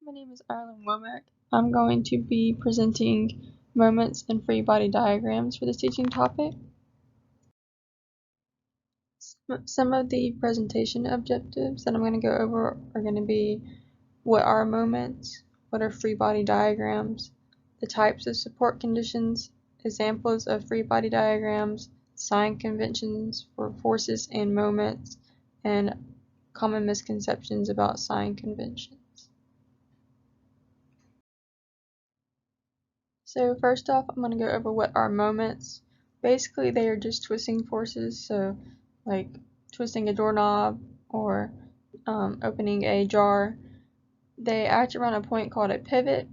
My name is Arlen Womack. I'm going to be presenting moments and free body diagrams for this teaching topic. Some of the presentation objectives that I'm going to go over are going to be what are moments, what are free body diagrams, the types of support conditions, examples of free body diagrams, sign conventions for forces and moments, and common misconceptions about sign conventions. So first off, I'm going to go over what are moments. Basically, they are just twisting forces, so like twisting a doorknob or opening a jar. They act around a point called a pivot.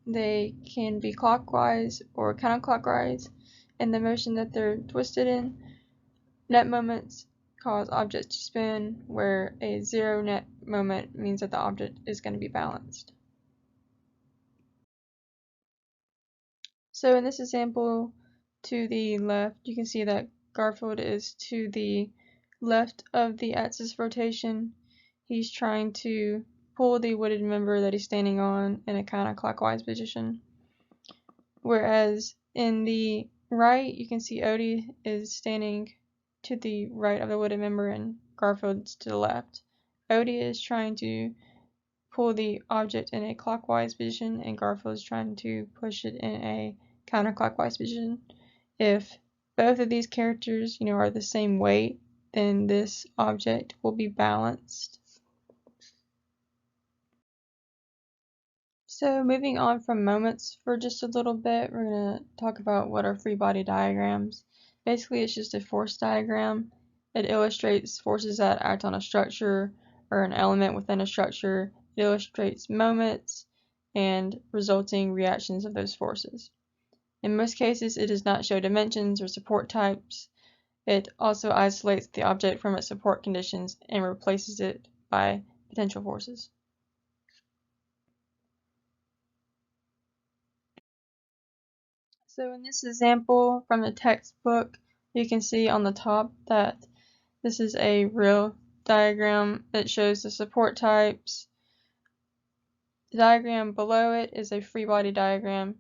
They can be clockwise or counterclockwise in the motion that they're twisted in. Net moments cause objects to spin, where a zero net moment means that the object is going to be balanced. So in this example, to the left, you can see that Garfield is to the left of the axis of rotation. He's trying to pull the wooded member that he's standing on in a counterclockwise position. Whereas in the right, you can see Odie is standing to the right of the wooded member and Garfield's to the left. Odie is trying to pull the object in a clockwise position and Garfield is trying to push it in a counterclockwise position. If both of these characters, are the same weight, then this object will be balanced. So moving on from moments for just a little bit, we're going to talk about what are free body diagrams. Basically, it's just a force diagram. It illustrates forces that act on a structure or an element within a structure. It illustrates moments and resulting reactions of those forces. In most cases, it does not show dimensions or support types. It also isolates the object from its support conditions and replaces it by potential forces. So in this example from the textbook, you can see on the top that this is a real diagram that shows the support types. The diagram below it is a free body diagram.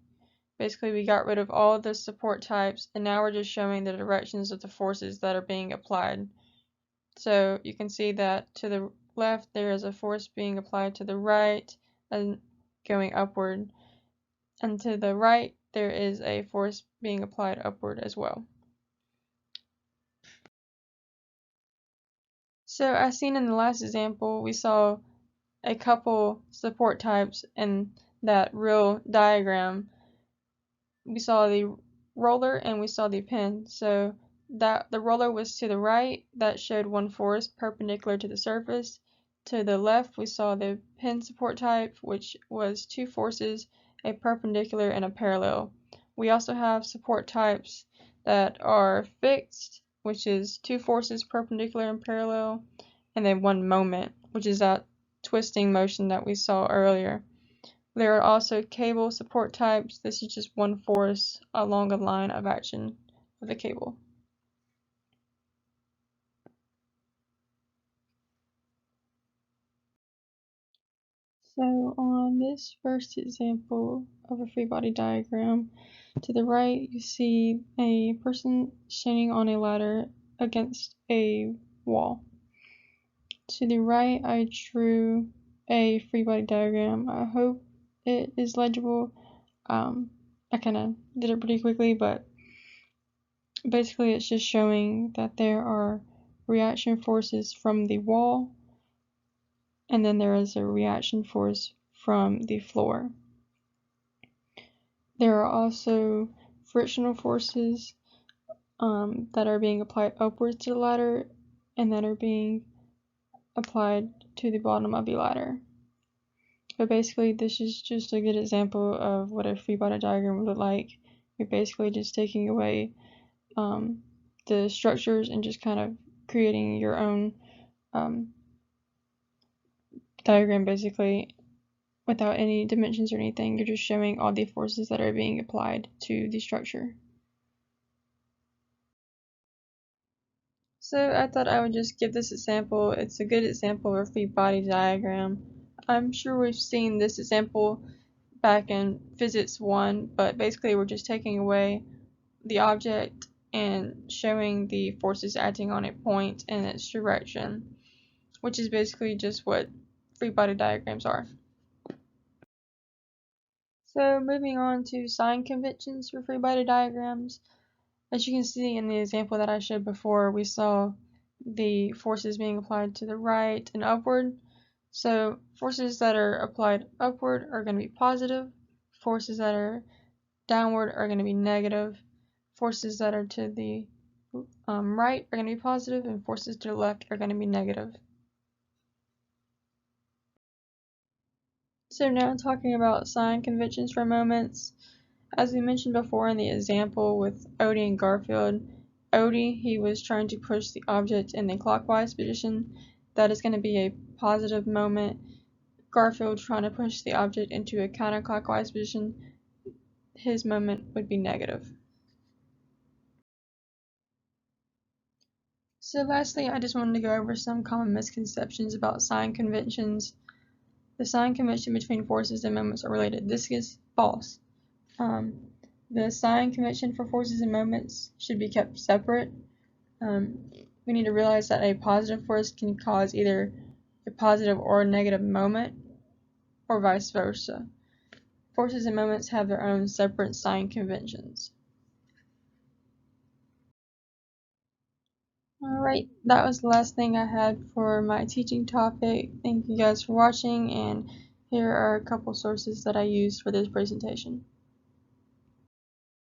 Basically, we got rid of all the support types, and now we're just showing the directions of the forces that are being applied. So you can see that to the left, there is a force being applied to the right and going upward. And to the right, there is a force being applied upward as well. So as seen in the last example, we saw a couple support types in that real diagram. We saw the roller and we saw the pin. So that the roller was to the right, that showed one force perpendicular to the surface. To the left, we saw the pin support type, which was two forces, a perpendicular and a parallel. We also have support types that are fixed, which is two forces perpendicular and parallel, and then one moment, which is that twisting motion that we saw earlier. There are also cable support types. This is just one force along a line of action of the cable. So on this first example of a free body diagram, to the right you see a person standing on a ladder against a wall. To the right I drew a free body diagram. I hope it is legible. I kind of did it pretty quickly, but basically it's just showing that there are reaction forces from the wall and then there is a reaction force from the floor. There are also frictional forces that are being applied upwards to the ladder and that are being applied to the bottom of the ladder. But basically this is just a good example of what a free body diagram would look like. You're basically just taking away the structures and just kind of creating your own diagram basically without any dimensions or anything. You're just showing all the forces that are being applied to the structure. So I thought I would just give this example. It's a good example of a free body diagram. I'm sure we've seen this example back in Physics 1, but basically we're just taking away the object and showing the forces acting on a point in its direction, which is basically just what free body diagrams are. So moving on to sign conventions for free body diagrams. As you can see in the example that I showed before, we saw the forces being applied to the right and upward. So forces that are applied upward are going to be positive. Forces that are downward are going to be negative. Forces that are to the right are going to be positive, and forces to the left are going to be negative. So now talking about sign conventions for a moment. As we mentioned before in the example with Odie and Garfield, Odie, he was trying to push the object in the clockwise position. That is going to be a positive moment. Garfield trying to push the object into a counterclockwise position, his moment would be negative. So lastly, I just wanted to go over some common misconceptions about sign conventions. The sign convention between forces and moments are related. This is false. The sign convention for forces and moments should be kept separate. We need to realize that a positive force can cause either a positive or a negative moment, or vice versa. Forces and moments have their own separate sign conventions. Alright, that was the last thing I had for my teaching topic. Thank you guys for watching, and here are a couple sources that I used for this presentation.